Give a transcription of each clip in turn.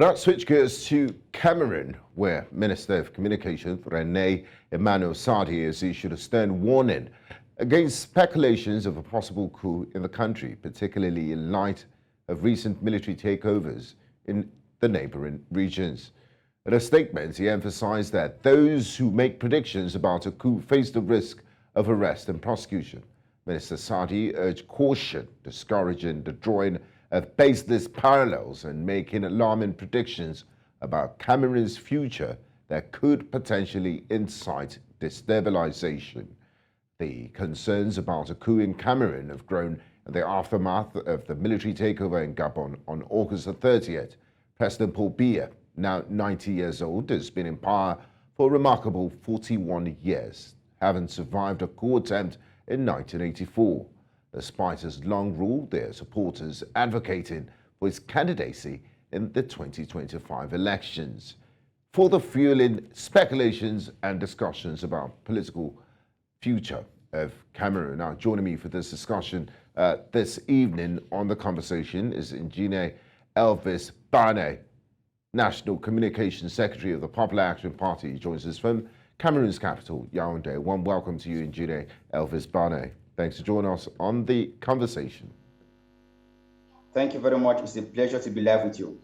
But that switch gears to Cameroon, where Minister of Communications René Emmanuel Sardi has issued a stern warning against speculations of a possible coup in the country, particularly in light of recent military takeovers in the neighboring regions. In a statement, he emphasized that those who make predictions about a coup face the risk of arrest and prosecution. Minister Sardi urged caution, discouraging the drawing of baseless parallels and making alarming predictions about Cameroon's future that could potentially incite destabilization. The concerns about a coup in Cameroon have grown in the aftermath of the military takeover in Gabon on August the 30th. President Paul Biya, now 90 years old, has been in power for a remarkable 41 years, having survived a coup attempt in 1984. Despite his long rule, their supporters advocating for his candidacy in the 2025 elections. Further fueling speculations and discussions about political future of Cameroon. Now, joining me for this discussion this evening on The Conversation is Njine Elvis Baneh, National Communications Secretary of the Popular Action Party. He joins us from Cameroon's capital, Yaoundé. One welcome to you, Njine Elvis Baneh. Thanks for joining us on The Conversation. Thank you very much. It's a pleasure to be live with you.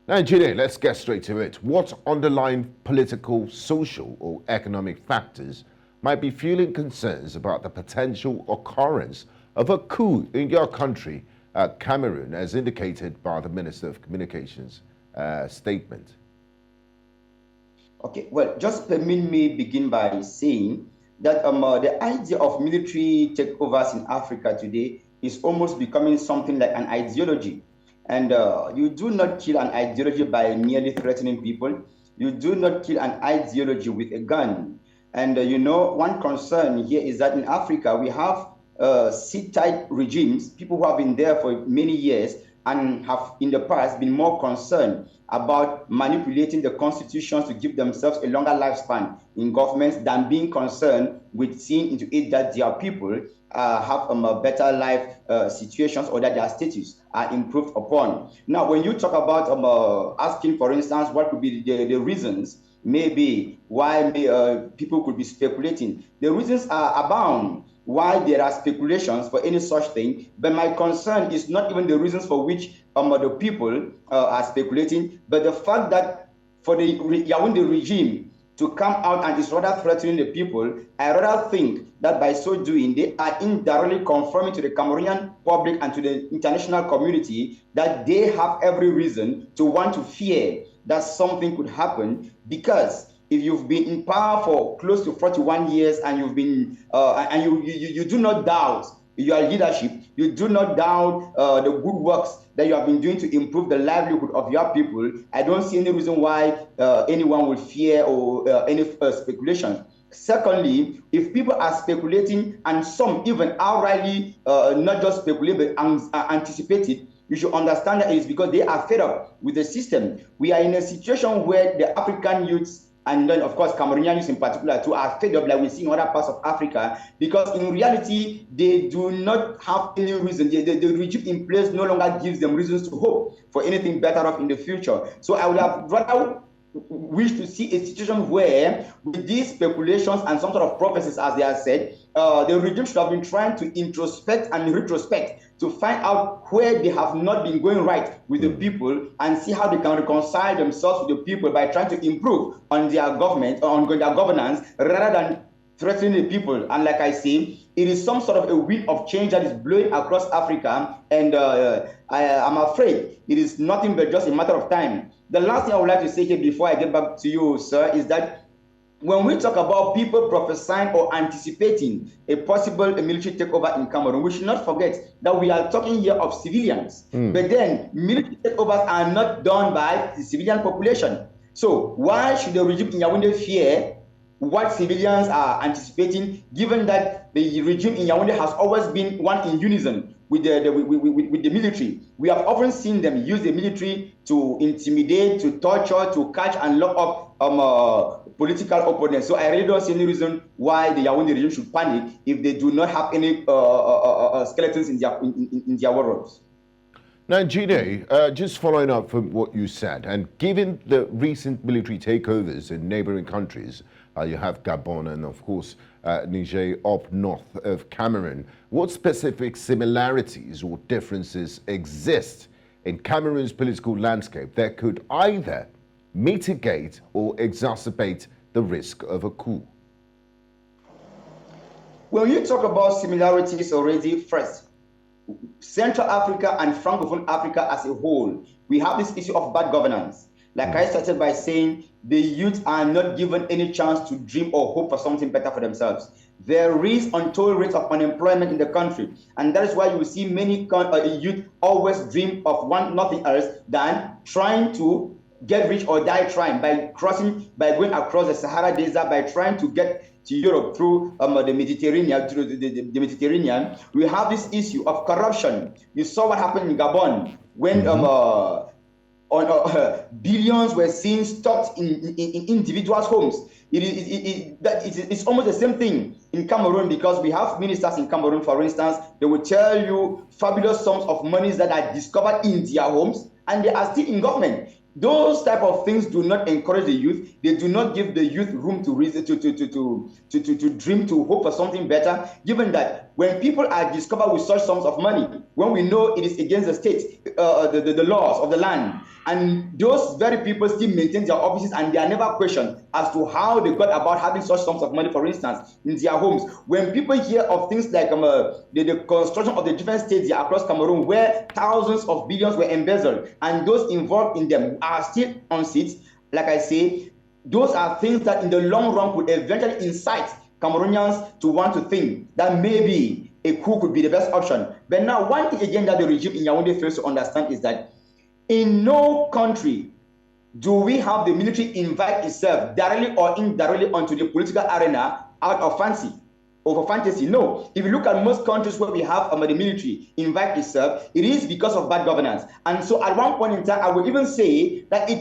Now, Njine, let's get straight to it. What underlying political, social, or economic factors might be fueling concerns about the potential occurrence of a coup in your country, Cameroon, as indicated by the Minister of Communications statement? Okay, well, just permit me begin by saying that the idea of military takeovers in Africa today is almost becoming something like an ideology. And you do not kill an ideology by merely threatening people. You do not kill an ideology with a gun. And you know, one concern here is that in Africa, we have sit-tight regimes, people who have been there for many years and have in the past been more concerned about manipulating the constitutions to give themselves a longer lifespan in governments than being concerned with seeing into it that their people have a better life situations or that their status are improved upon. Now, when you talk about asking, for instance, what could be the reasons maybe why people could be speculating, the reasons are abound why there are speculations for any such thing, but my concern is not even the reasons for which the people are speculating, but the fact that for the Yaoundé regime to come out and is rather threatening the people, I rather think that by so doing, they are indirectly confirming to the Cameroonian public and to the international community that they have every reason to want to fear that something could happen, because if you've been in power for close to 41 years and you've been and you do not doubt your leadership, you do not doubt the good works that you have been doing to improve the livelihood of your people, I don't see any reason why anyone would fear or any speculation. Secondly, if people are speculating, and some even outrightly not just speculate but anticipate it, you should understand that it is because they are fed up with the system. We are in a situation where the African youths, and then, of course, Cameroonians in particular, too, are fed up like we see in other parts of Africa, because in reality, they do not have any reason. The regime in place no longer gives them reasons to hope for anything better off in the future. So I would have rather wished to see a situation where, with these speculations and some sort of prophecies, as they are said, the regime should have been trying to introspect and retrospect to find out where they have not been going right with the people and see how they can reconcile themselves with the people by trying to improve on their government, on their governance, rather than threatening the people. And like I say, it is some sort of a wind of change that is blowing across Africa, and I'm afraid it is nothing but just a matter of time. The last thing I would like to say here before I get back to you, sir, is that when we talk about people prophesying or anticipating a possible military takeover in Cameroon, we should not forget that we are talking here of civilians. But then military takeovers are not done by the civilian population. So why should the regime in Yaoundé fear what civilians are anticipating, given that the regime in Yaoundé has always been one in unison with the military? We have often seen them use the military to intimidate, to torture, to catch and lock up political opponents. So I really don't see any reason why the Yaoundé regime should panic if they do not have any skeletons in their wardrobes. Now, Njine, just following up from what you said, and given the recent military takeovers in neighboring countries, you have Gabon and, of course, Niger up north of Cameroon, what specific similarities or differences exist in Cameroon's political landscape that could either mitigate or exacerbate the risk of a coup? When you talk about similarities already, first, Central Africa and Francophone Africa as a whole, we have this issue of bad governance. Like I started by saying, the youth are not given any chance to dream or hope for something better for themselves. There is untold rates of unemployment in the country, and that is why you see many youth always dream of nothing else than trying to get rich or die trying, by going across the Sahara Desert, by trying to get to Europe through the Mediterranean, the Mediterranean. We have this issue of corruption. You saw what happened in Gabon when billions were seen stocked in individuals' homes. It's almost the same thing in Cameroon, because we have ministers in Cameroon, for instance, they will tell you fabulous sums of monies that are discovered in their homes, and they are still in government. Those type of things do not encourage the youth. They do not give the youth room to reason, to dream, to hope for something better, given that when people are discovered with such sums of money, when we know it is against the state, the laws of the land, and those very people still maintain their offices, and they are never questioned as to how they got about having such sums of money, for instance, in their homes. When people hear of things like the construction of the different states across Cameroon, where thousands of billions were embezzled, and those involved in them are still on seats, like I say, those are things that in the long run would eventually incite Cameroonians to want to think that maybe a coup could be the best option. But now, one thing again that the regime in Yaoundé fails to understand is that in no country do we have the military invite itself directly or indirectly onto the political arena out of fancy or for fantasy. No. If you look at most countries where we have the military invite itself, it is because of bad governance. And so at one point in time, I would even say that it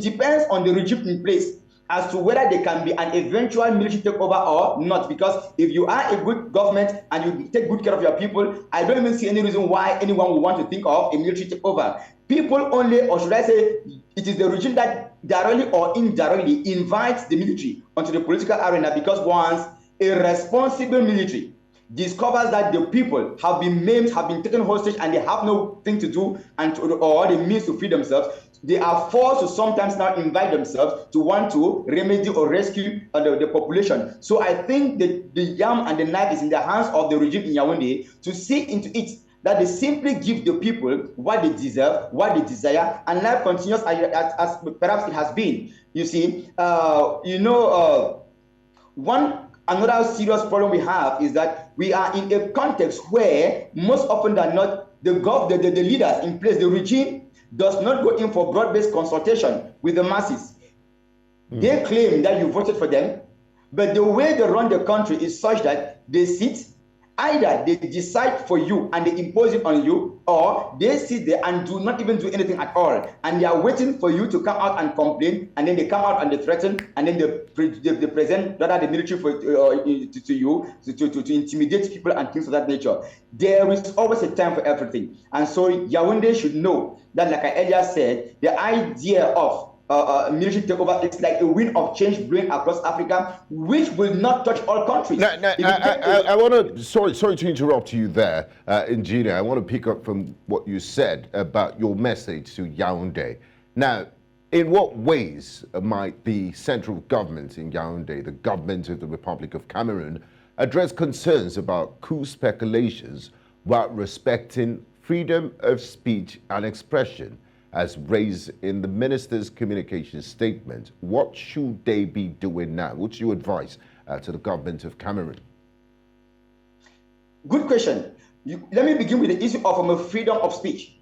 depends on the regime in place as to whether there can be an eventual military takeover or not. Because if you are a good government and you take good care of your people, I don't even see any reason why anyone would want to think of a military takeover. People only, or should I say, it is the regime that directly or indirectly invites the military onto the political arena, because once a responsible military discovers that the people have been maimed, have been taken hostage, and they have nothing to do or the means to free themselves, they are forced to sometimes now invite themselves to want to remedy or rescue the population. So I think the yam and the knife is in the hands of the regime in Yaoundé to see into it that they simply give the people what they deserve, what they desire, and life continues as perhaps it has been. You see, another serious problem we have is that we are in a context where most often than not, the leaders in place, the regime, does not go in for broad-based consultation with the masses. They claim that you voted for them, but the way they run the country is such that they sit, either they decide for you and they impose it on you, or they sit there and do not even do anything at all, and they are waiting for you to come out and complain, and then they come out and they threaten, and then they present rather the military to you to intimidate people and things of that nature. There is always a time for everything, and so Yaoundé should know that, like I earlier said, the idea of military takeover, it's like a wind of change blowing across Africa, which will not touch all countries. I want to, sorry to interrupt you there, Njine. I want to pick up from what you said about your message to Yaoundé. Now, in what ways might the central government in Yaoundé, the government of the Republic of Cameroon, address concerns about coup speculations while respecting freedom of speech and expression, as raised in the minister's communication statement? What should they be doing now? What's your advice to the government of Cameroon? Good question. Let me begin with the issue of freedom of speech.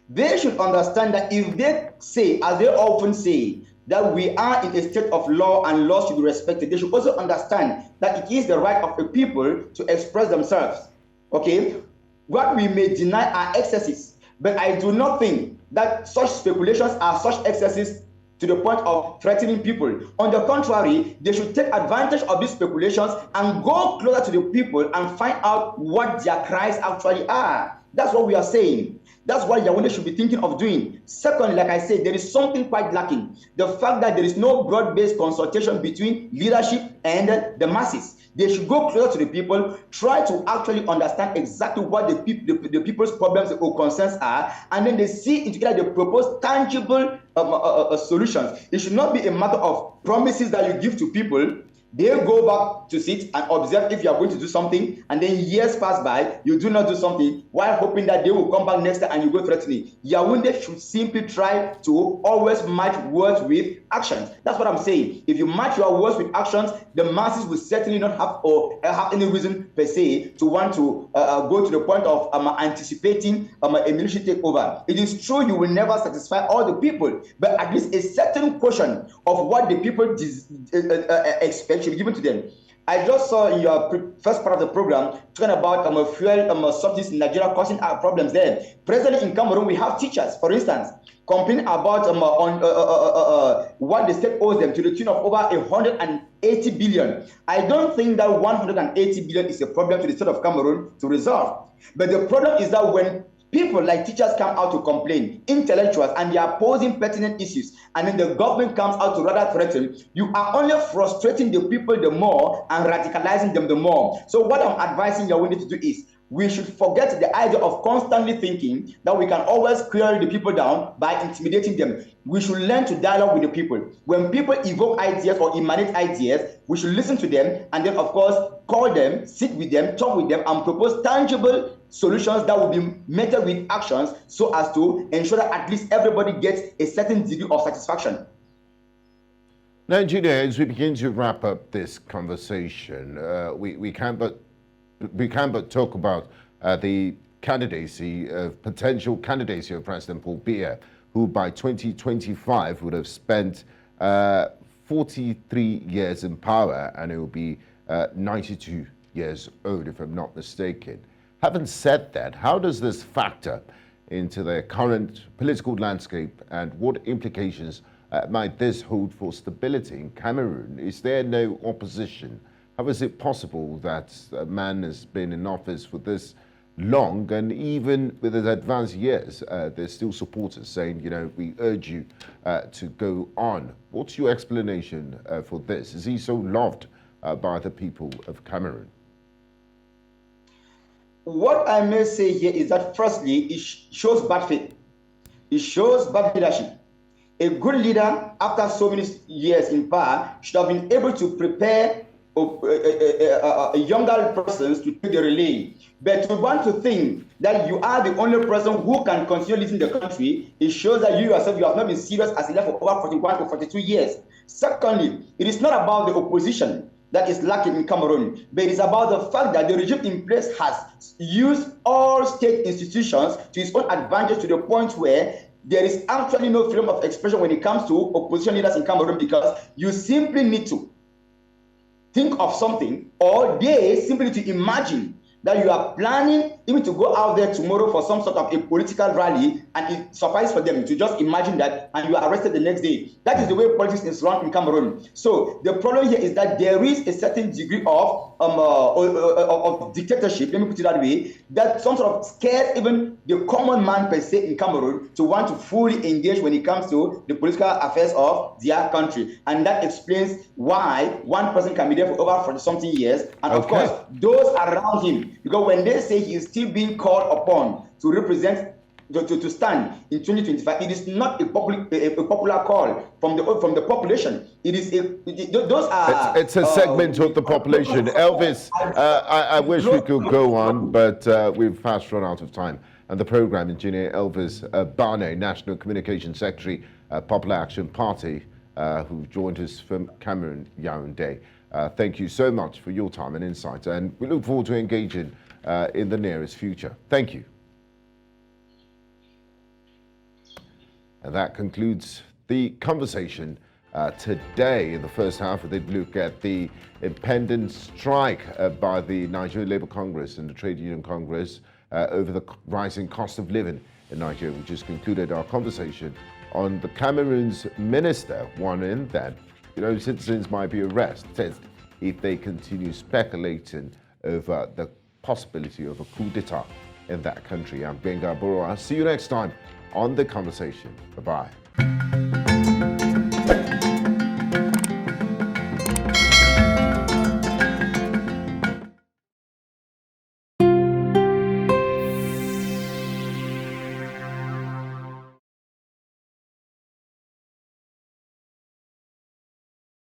They should understand that if they say, as they often say, that we are in a state of law and laws should be respected, they should also understand that it is the right of the people to express themselves. Okay? What we may deny are excesses, but I do not think that such speculations are such excesses to the point of threatening people. On the contrary, they should take advantage of these speculations and go closer to the people and find out what their cries actually are. That's what we are saying. That's what Yaoundé should be thinking of doing. Secondly, like I said, there is something quite lacking. The fact that there is no broad-based consultation between leadership and the masses. They should go closer to the people, try to actually understand exactly what the people's problems or concerns are, and then they see it together, they propose tangible solutions. It should not be a matter of promises that you give to people. They go back to sit and observe if you are going to do something, and then years pass by, you do not do something, while hoping that they will come back next time and you go threatening. Yaoundé should simply try to always match words with actions. That's what I'm saying. If you match your words with actions, the masses will certainly not have any reason per se to want to go to the point of anticipating a military takeover. It is true you will never satisfy all the people, but at least a certain portion of what the people expect should be given to them. I just saw in your first part of the program talking about fuel subsidies in Nigeria causing problems there. Presently in Cameroon, we have teachers, for instance, complaining about what the state owes them to the tune of over 180 billion. I don't think that 180 billion is a problem to the state of Cameroon to resolve. But the problem is that when people like teachers come out to complain, intellectuals, and they are posing pertinent issues, and then the government comes out to rather threaten, you are only frustrating the people the more and radicalizing them the more. So what I'm advising Yaoundé to do is, we should forget the idea of constantly thinking that we can always query the people down by intimidating them. We should learn to dialogue with the people. When people evoke ideas or emanate ideas, we should listen to them and then, of course, call them, sit with them, talk with them, and propose tangible solutions that will be met with actions so as to ensure that at least everybody gets a certain degree of satisfaction. Now, Njine, as we begin to wrap up this conversation, we can't but talk about the potential candidacy of President Paul Biya, who by 2025 would have spent 43 years in power, and he will be 92 years old, if I'm not mistaken. Having said that, how does this factor into the current political landscape, and what implications might this hold for stability in Cameroon? Is there no opposition? How is it possible that a man has been in office for this long, and even with his advanced years, there's still supporters saying, you know, we urge you to go on? What's your explanation for this? Is he so loved by the people of Cameroon? What I may say here is that, firstly, it shows bad faith. It shows bad leadership. A good leader, after so many years in power, should have been able to prepare younger persons to take the relay. But to want to think that you are the only person who can continue leading the country, it shows that you yourself, you have not been serious as a leader for over 41 to 42 years. Secondly, it is not about the opposition that is lacking in Cameroon, but it is about the fact that the regime in place has used all state institutions to its own advantage, to the point where there is actually no freedom of expression when it comes to opposition leaders in Cameroon, because you simply need to think of something, or they simply need to imagine that you are planning even to go out there tomorrow for some sort of a political rally, and it suffices for them to just imagine that, and you are arrested the next day. That is the way politics is run in Cameroon. So the problem here is that there is a certain degree of dictatorship, let me put it that way, that some sort of scares even the common man per se in Cameroon to want to fully engage when it comes to the political affairs of their country. And that explains why one person can be there for over 40-something years, and of course, those around him. Because when they say he is still being called upon to represent, to stand in 2025, it is not a popular call from the population. It is those are. It's a segment of the population. Elvis, I wish we could go on, but we've fast run out of time. And the program, Engineer Elvis Baneh, National Communications Secretary, Popular Action Party, who joined us from Cameroon, Yaoundé. Thank you so much for your time and insight, and we look forward to engaging in the nearest future. Thank you. And that concludes the conversation today. In the first half, we did look at the impending strike by the Nigerian Labour Congress and the Trade Union Congress over the rising cost of living in Nigeria. We just concluded our conversation on the Cameroon's minister warning that, you know, citizens might be arrested if they continue speculating over the possibility of a coup d'etat in that country. I'm Gbenga Aborowa. See you next time on The Conversation. Bye-bye.